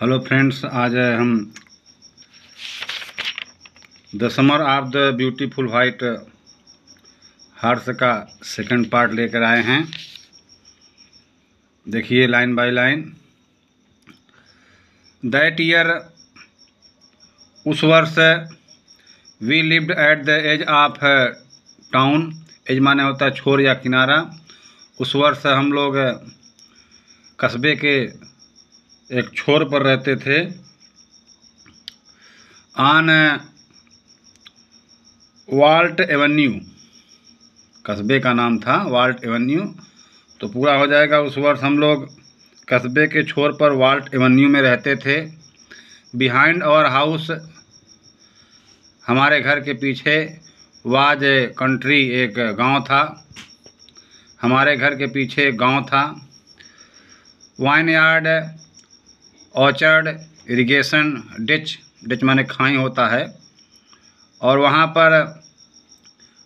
Hello friends, आज हम the summer of the beautiful white horse का सेकंड पार्ट लेकर आए हैं। देखिए line by line. That year, उस वर्ष, we lived at the edge of town. Edge माने होता है छोर या किनारा। उस वर्ष हम लोग कस्बे के एक छोर पर रहते थे। ऑन वाल्ट एवेन्यू, कस्बे का नाम था वाल्ट एवेन्यू, तो पूरा हो जाएगा। उस वर्ष हम लोग कस्बे के छोर पर वाल्ट एवेन्यू में रहते थे। बिहाइंड आवर हाउस, हमारे घर के पीछे, वाज ए कंट्री, एक गांव था। हमारे घर के पीछे एक गांव था। Wine yard, orchard, irrigation, ditch, ditch माने खाई होता है, और वहाँ पर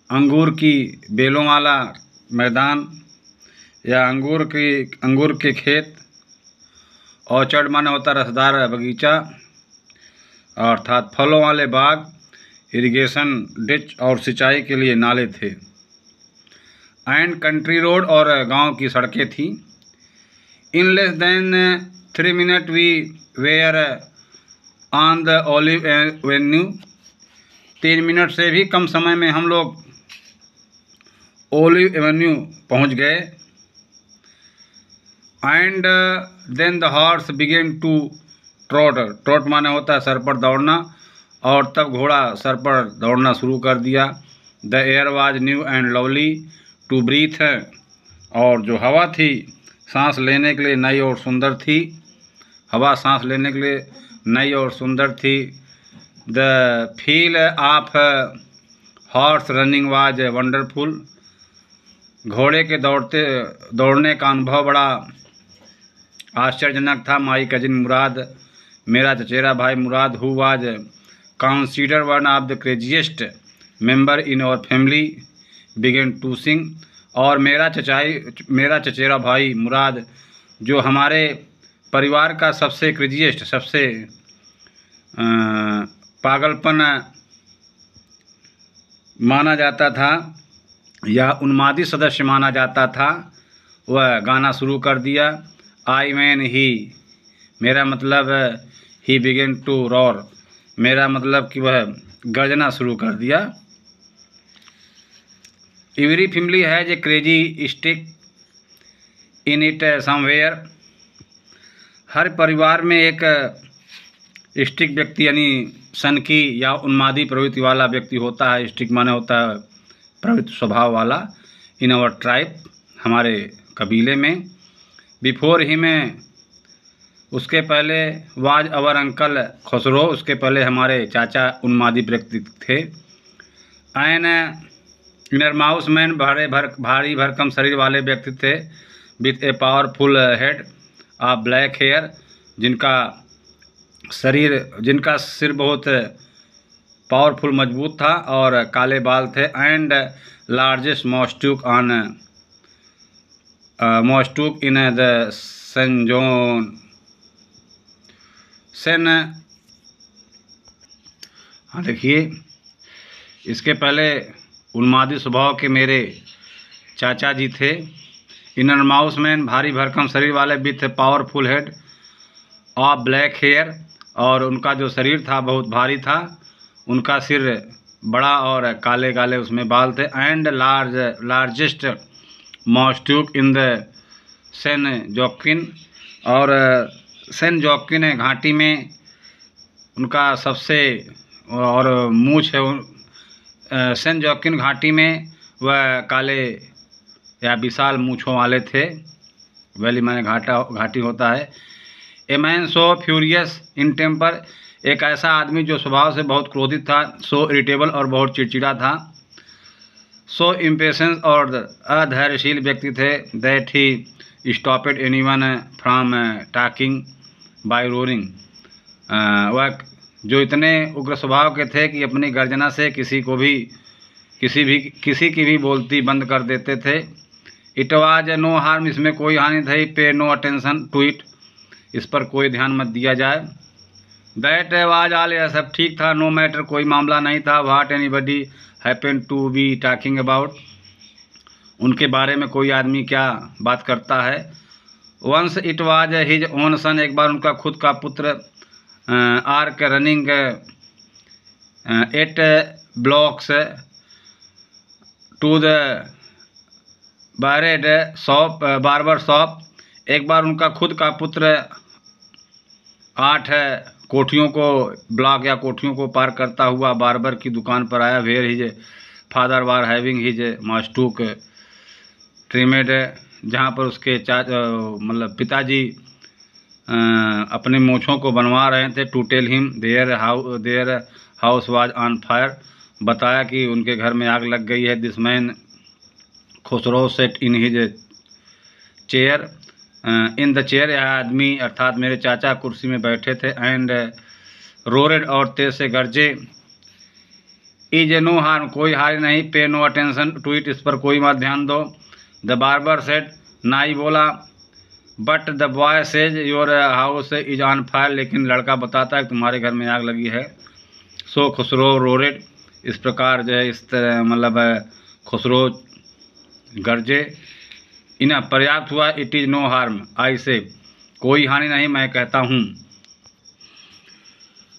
अंगूर की बेलों वाला मैदान या अंगूर के खेत। ऑर्चर्ड माने होता रसदार बगीचा अर्थात फलों वाले बाग। इरिगेशन, डिच और सिंचाई के लिए नाले थे। एंड कंट्री रोड, और गांव की सड़कें थी। In less than 3 minute we were on the Olive Avenue. 3 minute से भी कम समय में हम लोग ओलिव एवेन्यू पहुंच गए। And then the horse began to trot. Trot माने होता है सर पर दौड़ना, और तब घोड़ा सर पर दौड़ना शुरू कर दिया। The air was new and lovely to breathe, और जो हवा थी सांस लेने के लिए नई और सुंदर थी। हवा सांस लेने के लिए नई और सुंदर थी। The feel of horse running was wonderful. घोड़े के दौड़ने का अनुभव बड़ा आश्चर्यजनक था। माई कजिन मुराद, मेरा चचेरा भाई Murad, who was consider one of the craziest member in our family, began to sing. और मेरा चचेरा भाई मुराद, जो हमारे परिवार का सबसे क्रेजीएस्ट, सबसे पागलपन माना जाता था या उन्मादी सदस्य माना जाता था, वह गाना शुरू कर दिया। आई मैन ही, मेरा मतलब ही बिगेन टू रॉर, मेरा मतलब कि वह गर्जना शुरू कर दिया। Every family has a crazy stick in it somewhere. हर परिवार में एक स्टिक व्यक्ति यानी सनकी या उन्मादी प्रवृत्ति वाला व्यक्ति होता है। स्टिक माने होता है प्रवृत्ति स्वभाव वाला। इन आवर ट्राइब, हमारे कबीले में। बिफोर ही में, उसके पहले, वाज अवर अंकल खसरो, उसके पहले हमारे चाचा उन्मादी व्यक्ति थे। एन इनरमाउस मैन, भारी भरकम शरीर वाले व्यक्ति थे। With a powerful head of black hair, जिनका सिर बहुत पावरफुल मजबूत था और काले बाल थे। And largest moustache in the San. हाँ देखिए, इसके पहले उन्मादी स्वभाव के मेरे चाचा जी थे। इनर माउस मैन, भारी भरकम शरीर वाले, with powerful head of black hair, और उनका जो शरीर था बहुत भारी था। उनका सिर बड़ा और काले काले उसमें बाल थे। And largest moustache in the San Joaquin, और सेन जॉक्विन घाटी में उनका सबसे, और मूछ है सेन जॉक्विन घाटी में वह काले या विशाल मूछों वाले थे। वैली माने घाटी होता है। A man so furious in temper, एक ऐसा आदमी जो स्वभाव से बहुत क्रोधित था। सो इरिटेबल, और बहुत चिड़चिड़ा था। सो इम्पेशेंस, और अधैर्यशील व्यक्ति थे। That he stopped anyone from talking by roaring, वह जो इतने उग्र स्वभाव के थे कि अपनी गर्जना से किसी की भी बोलती बंद कर देते थे। इट वाज नो हार्म, इसमें कोई हानि थी। पे नो अटेंशन टू इट, इस पर कोई ध्यान मत दिया जाए। दैट वाज ऑल, यह सब ठीक था, नो मैटर, कोई मामला नहीं था। What anybody happen to be talking about, उनके बारे में कोई आदमी क्या बात करता है। Once it was his own son, Arak बार उनका खुद का पुत्र आर्क रनिंग 8 blocks to the barber shop, एक बार उनका खुद का पुत्र 8 कोठियों को, ब्लॉक या कोठियों को पार करता हुआ बार्बर की दुकान पर आया। Where his father was having his moustache trimmed, जहाँ पर उसके मतलब पिताजी अपने मूँछों को बनवा रहे थे। To tell him their house was on fire, बताया कि उनके घर में आग लग गई है। This man Khosrove sat in his chair, in the chair, यह आदमी अर्थात मेरे चाचा कुर्सी में बैठे थे। एंड रोरेड, और तेज से गरजे। इज नो हार्म, कोई हार्म नहीं। पे नो अटेंशन टू इट, इस पर कोई मत ध्यान दो। द बार्बर सेड, नाई बोला। But the boy says your house is on fire, लेकिन लड़का बताता है कि तुम्हारे घर में आग लगी है। सो खुसरो रोरेड, इस प्रकार जो है, इस तरह मतलब खुसरो गरजे। इन्हें पर्याप्त हुआ। It is no harm I say, कोई हानि नहीं, मैं कहता हूँ।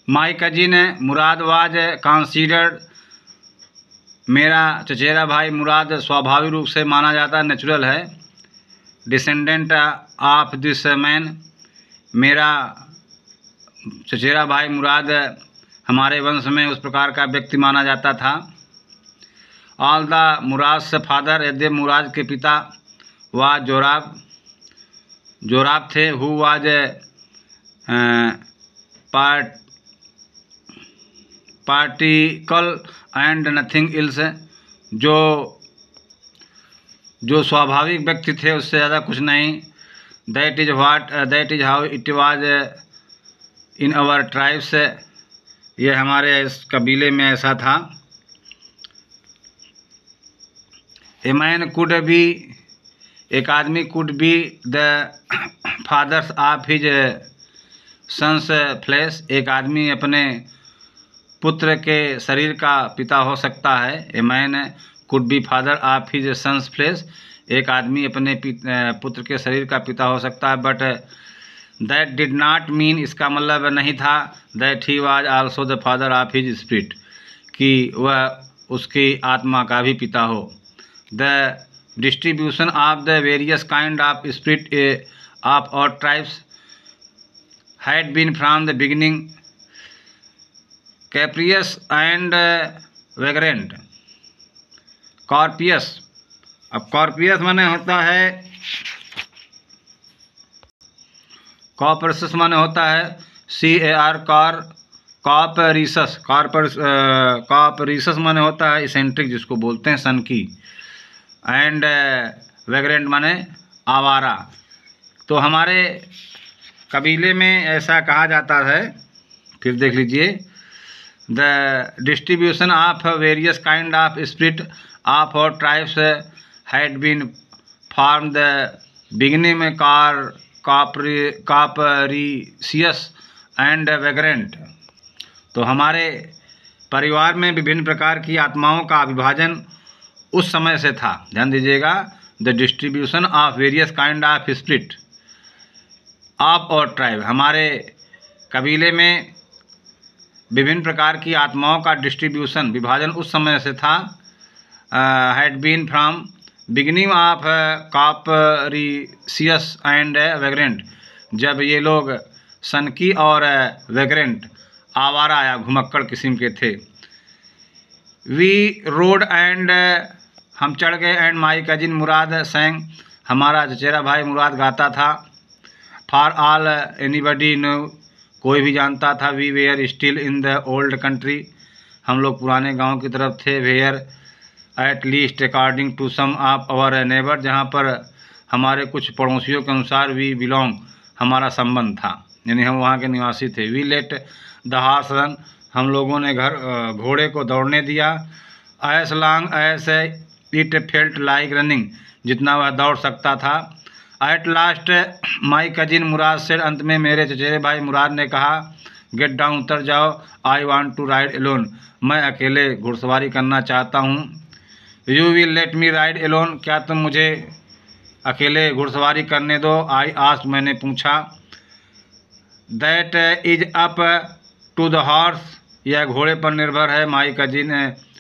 My cousin Mourad was considered, मेरा चचेरा भाई मुराद स्वाभाविक रूप से माना जाता है, नेचुरल है। डिसेंडेंट ऑफ दिस मैन, मेरा चचेरा भाई मुराद हमारे वंश में उस प्रकार का व्यक्ति माना जाता था। ऑल द मुराद से फादर, यद्यप मुराद के पिता वाज जोराब थे। Who was practical and nothing else, जो स्वाभाविक व्यक्ति थे, उससे ज़्यादा कुछ नहीं। That is how it was in our tribes, यह हमारे इस कबीले में ऐसा था। ए मैन कुड बी, एक आदमी could be the fathers of his sons flesh, एक आदमी अपने पुत्र के शरीर का पिता हो सकता है। A man could be father of his sons flesh, एक आदमी अपने पुत्र के शरीर का पिता हो सकता है। But that did not mean, इसका मतलब नहीं था that he was also the father of his spirit, कि वह उसकी आत्मा का भी पिता हो। The distribution of the various kind of spirit of our tribes had been from the beginning capricious and vagrant. Capricious, अब कॉर्पियस माने होता है, कॉपरसस माने होता है CAR कॉपरिसस, कॉपरिसस माने होता है इसेंट्रिक, जिसको बोलते हैं सन की। एंड वेग्रेंट माने आवारा। तो हमारे कबीले में ऐसा कहा जाता है, फिर देख लीजिए। The distribution of various kind of spirit of our tribes had been from the beginning में कॉपरिसियस एंड वेग्रेंट। तो हमारे परिवार में विभिन्न प्रकार की आत्माओं का विभाजन उस समय से था। ध्यान दीजिएगा, the distribution of various kind of spirit of और ट्राइब, हमारे कबीले में विभिन्न प्रकार की आत्माओं का डिस्ट्रीब्यूशन, विभाजन उस समय से था। Had been from beginning of capricious and vagrant, जब ये लोग सनकी और वेग्रेंट आवारा या घुमक्कड़ किस्म के थे। वी रोड एंड, हम चढ़ गए। एंड माई कजिन मुराद सेंग, हमारा चचेरा भाई मुराद गाता था। फॉर ऑल एनीबडी नो, कोई भी जानता था। We were still in the old country, हम लोग पुराने गांव की तरफ थे। Were at least according to some of our neighbour, जहाँ पर हमारे कुछ पड़ोसियों के अनुसार वी बिलोंग, हमारा संबंध था, यानी हम वहाँ के निवासी थे। We let the horse run, हम लोगों ने घोड़े को दौड़ने दिया। As long as it felt like running, जितना वह दौड़ सकता था। At last my cousin Mourad said, अंत में मेरे चचेरे भाई मुराद ने कहा, गेट डाउन, उतर जाओ, I want to ride alone, मैं अकेले घुड़सवारी करना चाहता हूँ। You will let me ride alone, क्या तुम मुझे अकेले घुड़सवारी करने दो? आई आस्क्ड, मैंने पूछा। That is up to the horse, यह घोड़े पर निर्भर है। माई कजिन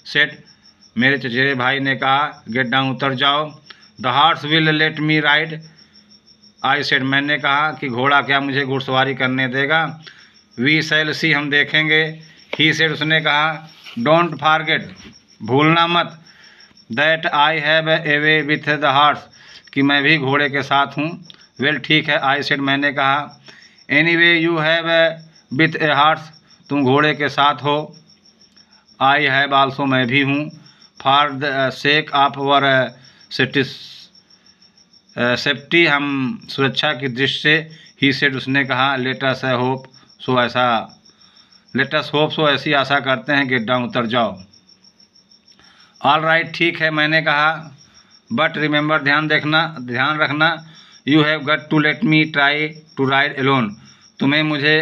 सेड, मेरे चचेरे भाई ने कहा। गेट डाउन, उतर जाओ। The horse will let me ride, I said, मैंने कहा कि घोड़ा क्या मुझे घुड़सवारी करने देगा? वी शैल सी, हम देखेंगे। ही सेड, उसने कहा। डोंट फॉरगेट, भूलना मत। That I have a way with the horse, कि मैं भी घोड़े के साथ हूँ। वेल, ठीक है, आई सेड, मैंने कहा। Any way you have with a horse, तुम घोड़े के साथ हो। आई हैव आल्सो, मैं भी हूँ। For the sake of our safety, हम सुरक्षा की दृष्टि से। ही सेड, उसने कहा। लेट अस होप सो, ऐसी आशा करते हैं। गेट डाउन, उतर जाओ। ऑल राइट, ठीक है, मैंने कहा। बट रिमेंबर, ध्यान रखना, you have got to let me try to ride alone, तुम्हें मुझे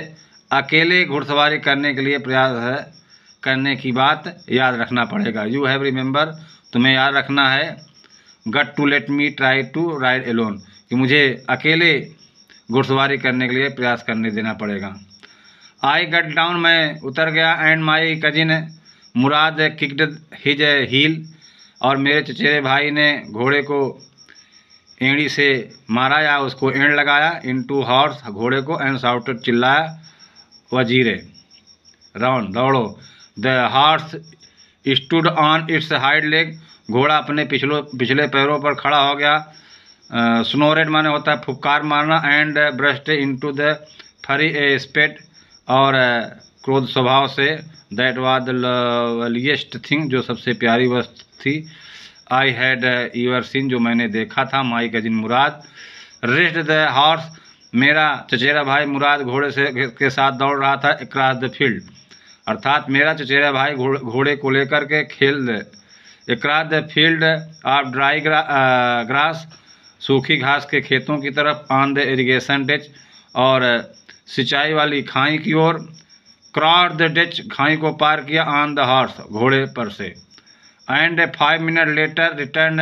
अकेले घुड़सवारी करने के लिए प्रयास करने की बात याद रखना पड़ेगा। यू हैव रिमेंबर, तुम्हें याद रखना है। Got to let me try to ride alone, कि मुझे अकेले घुड़सवारी करने के लिए प्रयास करने देना पड़ेगा। आई गट डाउन, मैं उतर गया। And my cousin Mourad kicked his heel, और मेरे चचेरे भाई ने घोड़े को एड़ी से मारा या उसको एड़ लगाया। इनटू हॉर्स, घोड़े को। एंड शाउटेड, चिल्लाया। वजीरे, राउंड, दौड़ो। The horse stood on it's hide leg, घोड़ा अपने पिछले पैरों पर खड़ा हो गया। स्नोरेड माने होता है फुफकार मारना। एंड ब्रस्ट इनटू द फरी ए स्पेट, और क्रोध स्वभाव से। That was the loveliest thing, जो सबसे प्यारी वस्तु थी। आई हैड ईवर सीन, जो मैंने देखा था। माई cousin Murad rest the horse, मेरा चचेरा भाई मुराद घोड़े के साथ दौड़ रहा था। अक्रॉस द फील्ड, अर्थात मेरा चचेरा भाई घोड़े को लेकर के खेल। Across the field of dry grass, सूखी घास के खेतों की तरफ। ऑन द इरिगेशन डिच, और सिंचाई वाली खाई की ओर। क्रॉस द डिच, खाई को पार किया। ऑन द हॉर्स, घोड़े पर से। एंड 5 मिनट लेटर रिटर्न,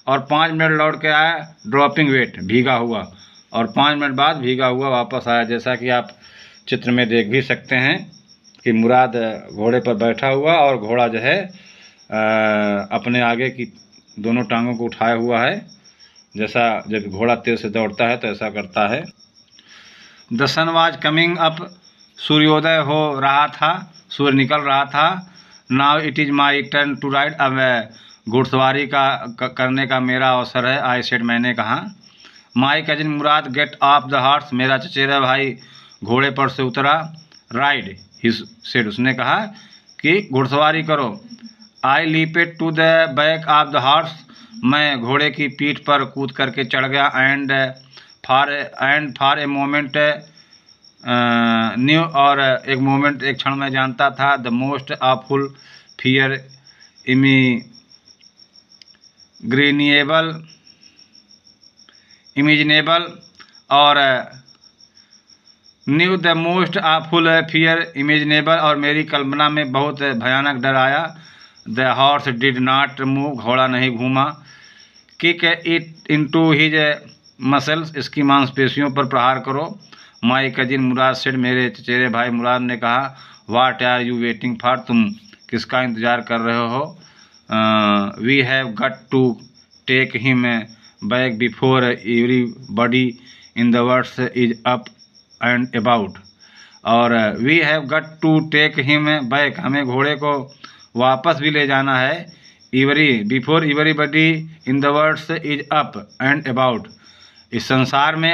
और 5 मिनट लौट के आया। ड्रॉपिंग वेट, भीगा हुआ, और 5 मिनट बाद भीगा हुआ वापस आया। जैसा कि आप चित्र में देख भी सकते हैं कि मुराद घोड़े पर बैठा हुआ, और घोड़ा जो है अपने आगे की दोनों टांगों को उठाया हुआ है। जैसा जब घोड़ा तेज से दौड़ता है तो ऐसा करता है। The sun was coming up, सूर्योदय हो रहा था, सूर्य निकल रहा था। Now it is my turn to ride, अब घुड़सवारी करने का मेरा अवसर है। आई सेड, मैंने कहा। My cousin Mourad got off the horse, मेरा चचेरा भाई घोड़े पर से उतरा। राइड, ही सेड, उसने कहा कि घुड़सवारी करो। I leaped to the back of the horse, मैं घोड़े की पीठ पर कूद करके चढ़ गया। And for a moment knew, और एक मोमेंट, एक क्षण में जानता था। The most awful fear imaginable, और knew the most awful fear imaginable, और मेरी कल्पना में बहुत भयानक डर आया। The horse did not move, घोड़ा नहीं घूमा। Kick it into his muscles, इसकी मांसपेशियों पर प्रहार करो। माई कजिन मुराद सेड, मेरे चचेरे भाई मुराद ने कहा। What are you waiting for, तुम किसका इंतजार कर रहे हो? We have got to take him back before everybody in the words is up and about, और we have got to take him back, हमें घोड़े को वापस भी ले जाना है। Before everybody in the words is up and about, इस संसार में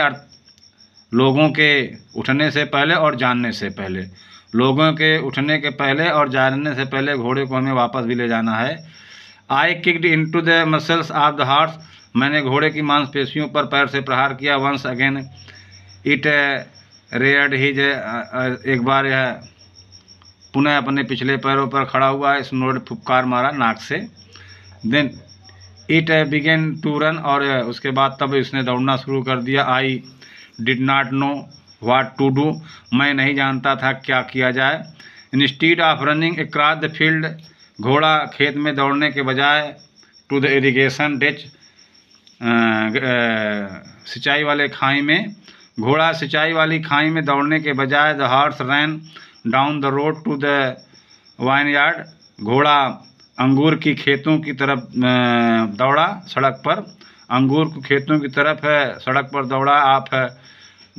लोगों के उठने से पहले और जानने से पहले, लोगों के उठने के पहले और जानने से पहले घोड़े को हमें वापस भी ले जाना है। I kicked into the muscles of the horse, मैंने घोड़े की मांसपेशियों पर पैर से प्रहार किया। Once again it reared his, एक बार यह पुनः अपने पिछले पैरों पर खड़ा हुआ। स्नोर्ड, फुफकार मारा नाक से। Then it began to run, और उसके बाद तब इसने दौड़ना शुरू कर दिया। I did not know what to do, मैं नहीं जानता था क्या किया जाए। Instead of running across the field, घोड़ा खेत में दौड़ने के बजाय टू द इरिगेशन डिच, सिंचाई वाले खाई में, घोड़ा सिंचाई वाली खाई में दौड़ने के बजाय the horse ran down the road to the vineyard, घोड़ा अंगूर की खेतों की तरफ दौड़ा, सड़क पर अंगूर की खेतों की तरफ सड़क पर दौड़ा। आप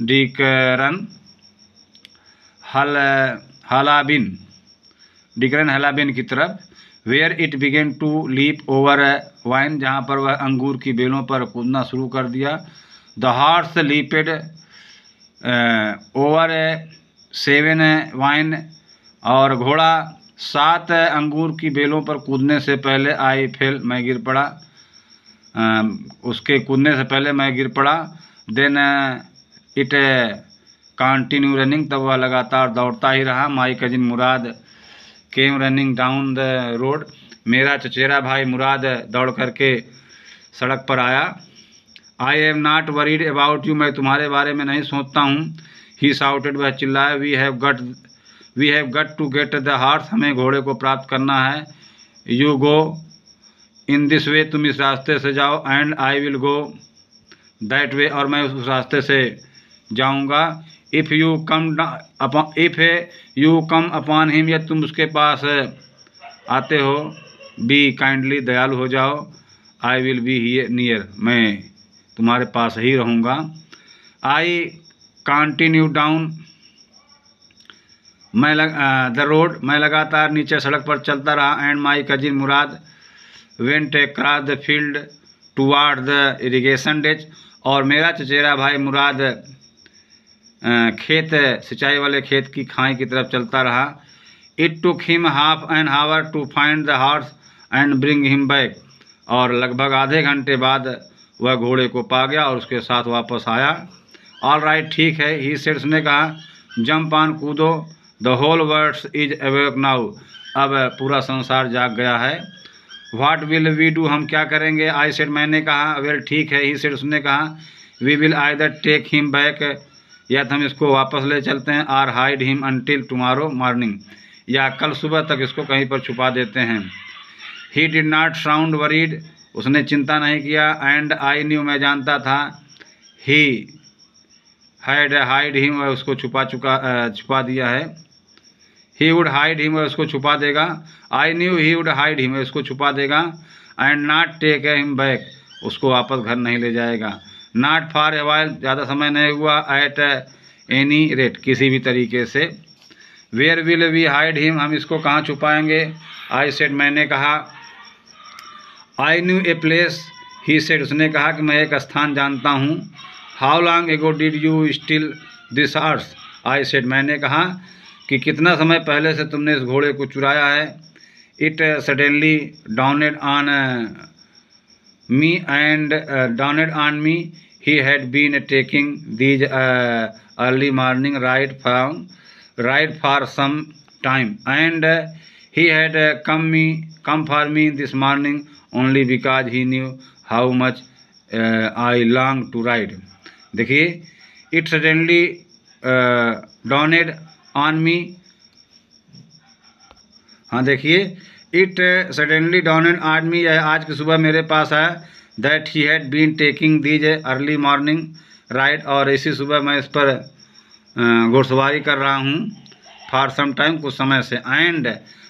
डिकरन हलाबिन की तरफ, where it began to leap over vine, जहाँ पर वह अंगूर की बेलों पर कूदना शुरू कर दिया। द हॉर्स लीपेड ओवर 7 वाइन, और घोड़ा 7 अंगूर की बेलों पर कूदने से पहले आई फेल, मैं गिर पड़ा, उसके कूदने से पहले मैं गिर पड़ा। देन इट कंटिन्यू रनिंग, तब वह लगातार दौड़ता ही रहा। माई cousin Murad came running down the road, मेरा चचेरा भाई मुराद दौड़ करके सड़क पर आया। I am not worried about you, मैं तुम्हारे बारे में नहीं सोचता हूँ। ही शाउटेड, वह चिल्लाया। We have got to get the horse, हमें घोड़े को प्राप्त करना है। You go in this way, तुम इस रास्ते से जाओ। And I will go that way, और मैं उस रास्ते से जाऊंगा। If you come upon him, या तुम उसके पास आते हो। बी काइंडली, दयालु हो जाओ। आई विल बी नियर, मैं तुम्हारे पास ही रहूँगा। I continue down the road, मैं लगातार नीचे सड़क पर चलता रहा। And my cousin Murad went across the field toward the irrigation ditch, और मेरा चचेरा भाई मुराद खेत सिंचाई वाले खेत की खाई की तरफ चलता रहा। It took him half an hour to find the horse and bring him back, और लगभग आधे घंटे बाद वह घोड़े को पा गया और उसके साथ वापस आया। ऑल राइट, ठीक है, ही सेड, उसने कहा। जंप ऑन, कूदो। The whole world is awake now, अब पूरा संसार जाग गया है। व्हाट विल वी डू, हम क्या करेंगे। आई सेड, मैंने कहा। वेल, ठीक है, ही सेड, उसने कहा। We will either take him back, या तो हम इसको वापस ले चलते हैं, or hide him until tomorrow morning, या कल सुबह तक इसको कहीं पर छुपा देते हैं। He did not sound worried, उसने चिंता नहीं किया। एंड आई न्यू, मैं जानता था। ही हैड हाइड हिम, वह उसको छुपा दिया है। ही वुड हाइड हिम, वह उसको छुपा देगा। I knew he would hide him, उसको छुपा देगा। And not take him back, उसको वापस घर नहीं ले जाएगा। नॉट फॉर ए वाइल, ज़्यादा समय नहीं हुआ। एट एनी रेट, किसी भी तरीके से। Where will we hide him, हम इसको कहाँ छुपाएंगे। आई सेड, मैंने कहा। I knew a place, he said, उसने कहा कि मैं एक स्थान जानता हूँ। How long ago did you steal this horse, I said, मैंने कहा कि कितना समय पहले से तुमने इस घोड़े को चुराया है। It suddenly dawned on me he had been taking these early morning ride for some time, and he had come for me this morning only because he knew how much I longed to ride. देखिए, it suddenly dawned on me, हाँ देखिए, it suddenly dawned on me, आज की सुबह मेरे पास आया। That he had been taking these early morning ride, और इसी सुबह मैं इस पर घुड़सवारी कर रहा हूँ। फॉर सम टाइम, कुछ समय से। And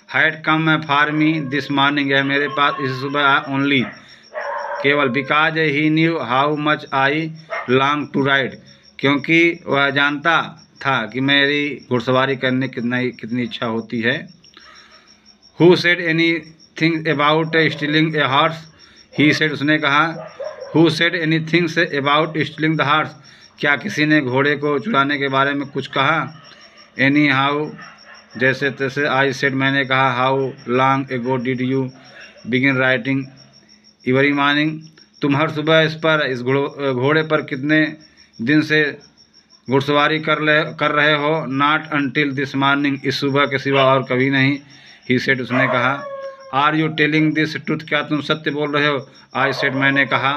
had come for me this morning, यह मेरे पास इसी सुबह आया। ओनली, केवल। Because he knew how much I long to ride, क्योंकि वह जानता था कि मेरी घुड़सवारी करने कितनी इच्छा होती है। Who said any thing about stealing a horse, he said, उसने कहा। Who said any things about stealing the horse, क्या किसी ने घोड़े को चुराने के बारे में कुछ कहा। एनी हाउ, जैसे तैसे। आई सेड, मैंने कहा। How long ago did you begin riding every morning, तुम हर सुबह इस घोड़े पर कितने दिन से घुड़सवारी कर रहे हो। नॉट अनटिल दिस मॉर्निंग, इस सुबह के सिवा और कभी नहीं। ही सेड, उसने कहा। Are you telling this truth, क्या तुम सत्य बोल रहे हो? आई सेड, मैंने कहा।